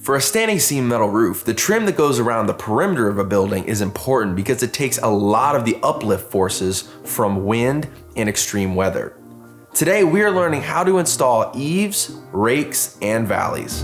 For a standing seam metal roof, the trim that goes around the perimeter of a building is important because it takes a lot of the uplift forces from wind and extreme weather. Today we are learning how to install eaves, rakes, and valleys.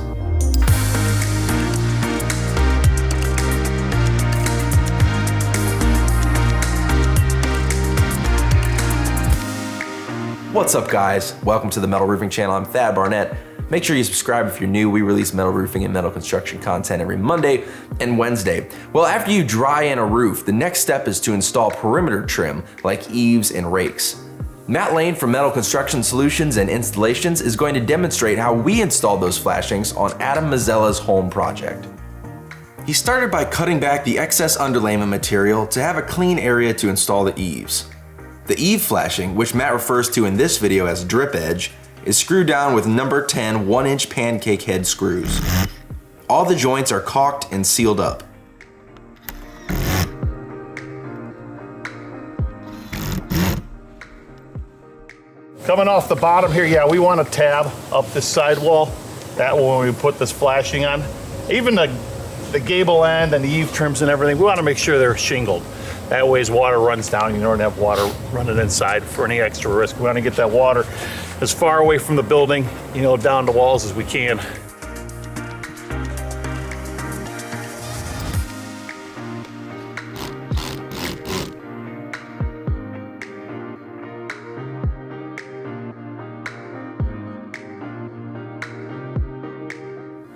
What's up guys? Welcome to the Metal Roofing channel. I'm Thad Barnett. Make sure you subscribe if you're new. We release metal roofing and metal construction content every Monday and Wednesday. Well, after you dry in a roof, the next step is to install perimeter trim like eaves and rakes. Matt Lane from Metal Construction Solutions and Installations is going to demonstrate how we installed those flashings on Adam Mazzella's home project. He started by cutting back the excess underlayment material to have a clean area to install the eaves. The eave flashing, which Matt refers to in this video as drip edge, is screwed down with number 10 1-inch pancake head screws. All the joints are caulked and sealed up. Coming off the bottom here, yeah, we want to tab up this sidewall. That way when we put this flashing on, even the gable end and the eave trims and everything, we want to make sure they're shingled. That way as water runs down, you don't have water running inside for any extra risk. We want to get that water as far away from the building, down the walls as we can.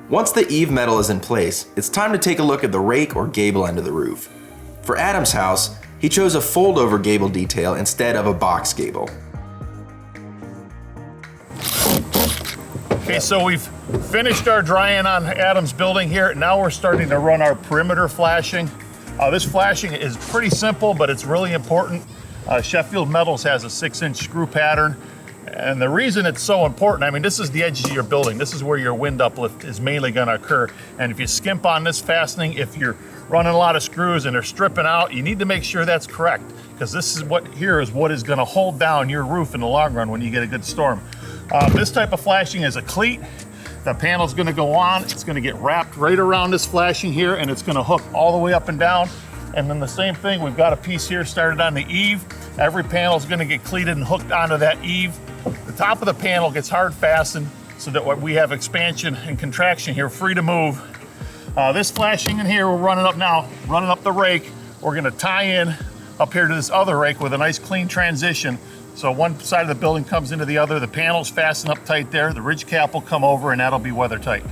Once the eave metal is in place, it's time to take a look at the rake or gable end of the roof. For Adam's house, he chose a fold-over gable detail instead of a box gable. Okay, so we've finished our drying on Adam's building here. Now we're starting to run our perimeter flashing. This flashing is pretty simple, but it's really important. Sheffield Metals has a 6-inch screw pattern. And the reason it's so important, this is the edges of your building. This is where your wind uplift is mainly going to occur. And if you skimp on this fastening, if you're running a lot of screws and they're stripping out, you need to make sure that's correct, because this is what is going to hold down your roof in the long run when you get a good storm. This type of flashing is a cleat. The panel's going to go on. It's going to get wrapped right around this flashing here, and it's going to hook all the way up and down. And then the same thing, we've got a piece here started on the eave. Every panel is going to get cleated and hooked onto that eave. The top of the panel gets hard fastened so that we have expansion and contraction here, free to move. This flashing in here, we're running up the rake. We're gonna tie in up here to this other rake with a nice clean transition. So one side of the building comes into the other, the panel's fasten up tight there, the ridge cap will come over, and that'll be weather tight.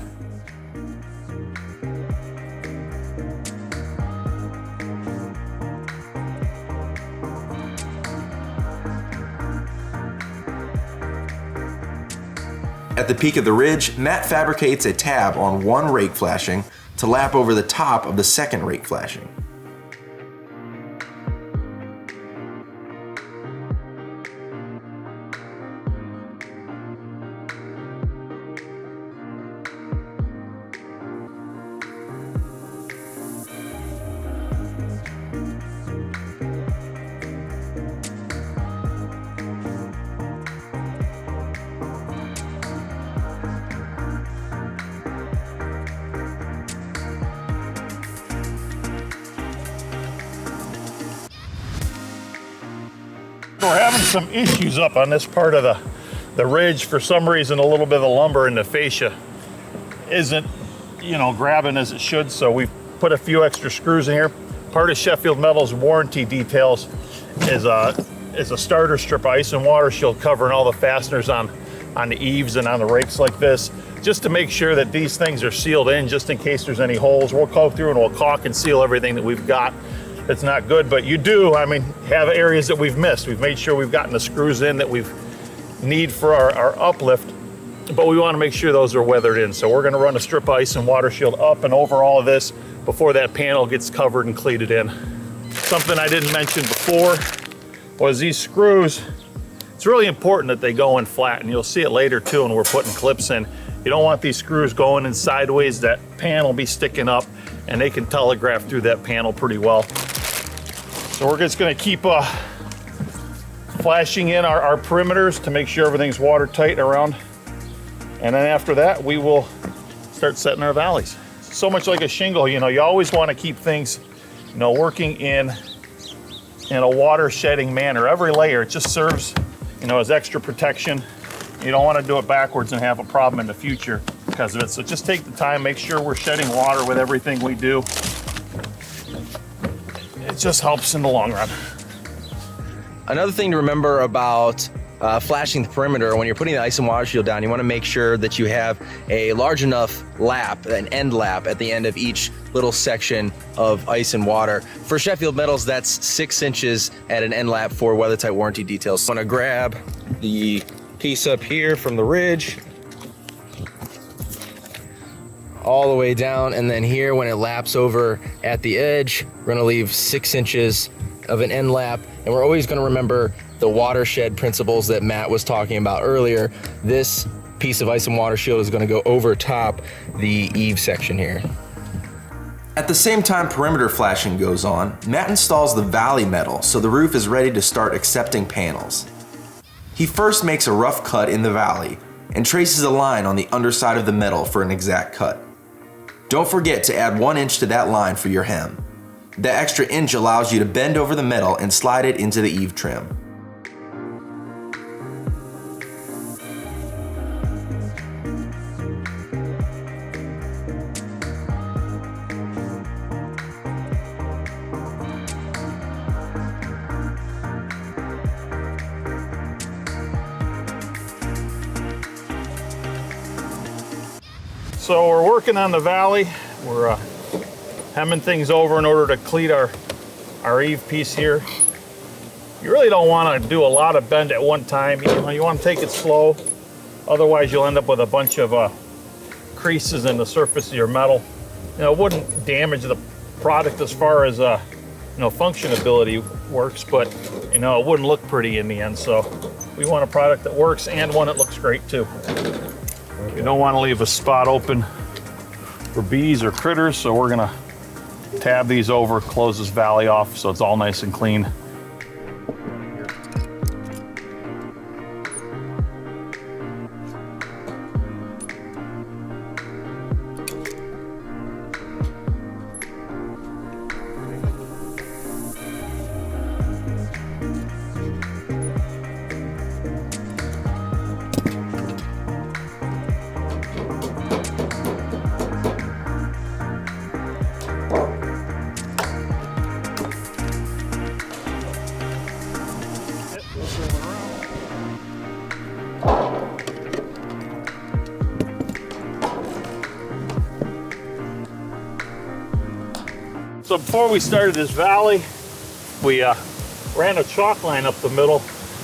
At the peak of the ridge, Matt fabricates a tab on one rake flashing to lap over the top of the second rake flashing. We're having some issues up on this part of the ridge. For some reason, a little bit of the lumber in the fascia isn't, grabbing as it should. So we've put a few extra screws in here. Part of Sheffield Metals warranty details is a starter strip of ice and water shield covering all the fasteners on the eaves and on the rakes like this, just to make sure that these things are sealed in, just in case there's any holes. We'll go through and we'll caulk and seal everything that we've got. It's not good, but you do, have areas that we've missed. We've made sure we've gotten the screws in that we need for our uplift, but we want to make sure those are weathered in. So we're going to run a strip of ice and water shield up and over all of this before that panel gets covered and cleated in. Something I didn't mention before was these screws. It's really important that they go in flat, and you'll see it later too when we're putting clips in. You don't want these screws going in sideways. That panel will be sticking up, and they can telegraph through that panel pretty well. So we're just gonna keep flashing in our perimeters to make sure everything's watertight around. And then after that, we will start setting our valleys. So much like a shingle, you know, you always want to keep things, you know, working in a water shedding manner. Every layer, it just serves, you know, as extra protection. You don't want to do it backwards and have a problem in the future because of it. So just take the time, make sure we're shedding water with everything we do. It just helps in the long run. Another thing to remember about flashing the perimeter, when you're putting the ice and water shield down, you want to make sure that you have a large enough lap, an end lap at the end of each little section of ice and water. For Sheffield Metals, that's 6 inches at an end lap for weather-tight warranty details. I'm gonna grab the piece up here from the ridge, all the way down, and then here when it laps over at the edge, we're gonna leave 6 inches of an end lap, and we're always gonna remember the watershed principles that Matt was talking about earlier. This piece of ice and water shield is gonna go over top the eave section here. At the same time perimeter flashing goes on, Matt installs the valley metal so the roof is ready to start accepting panels. He first makes a rough cut in the valley and traces a line on the underside of the metal for an exact cut. Don't forget to add 1 inch to that line for your hem. The extra inch allows you to bend over the metal and slide it into the eave trim. So we're working on the valley. We're hemming things over in order to cleat our eave piece here. You really don't want to do a lot of bend at one time. You know, you want to take it slow. Otherwise, you'll end up with a bunch of creases in the surface of your metal. You know, it wouldn't damage the product as far as you know, functionability works, but you know, it wouldn't look pretty in the end. So we want a product that works and one that looks great too. You don't want to leave a spot open for bees or critters, so we're gonna tab these over, close this valley off so it's all nice and clean. So before we started this valley, we ran a chalk line up the middle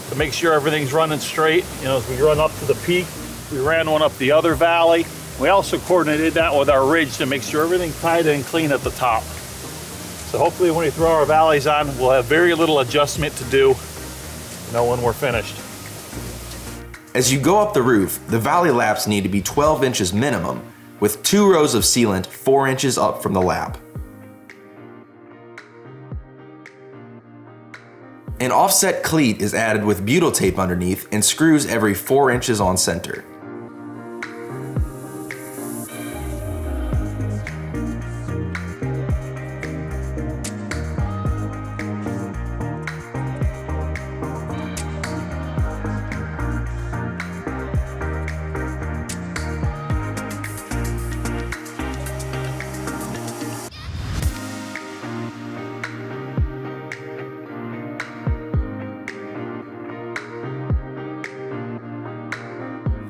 to make sure everything's running straight. You know, as we run up to the peak, we ran one up the other valley. We also coordinated that with our ridge to make sure everything's tied in clean at the top. So hopefully when we throw our valleys on, we'll have very little adjustment to do, you know, when we're finished. As you go up the roof, the valley laps need to be 12 inches minimum, with 2 rows of sealant 4 inches up from the lap. An offset cleat is added with butyl tape underneath and screws every 4 inches on center.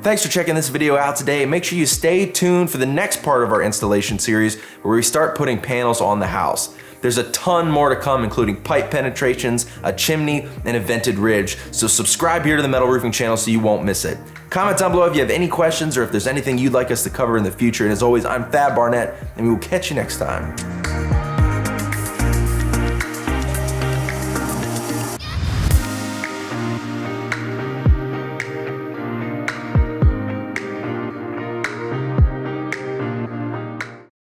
Thanks for checking this video out today. Make sure you stay tuned for the next part of our installation series where we start putting panels on the house. There's a ton more to come, including pipe penetrations, a chimney, and a vented ridge. So subscribe here to the Metal Roofing channel so you won't miss it. Comment down below if you have any questions or if there's anything you'd like us to cover in the future. And as always, I'm Thad Barnett, and we will catch you next time.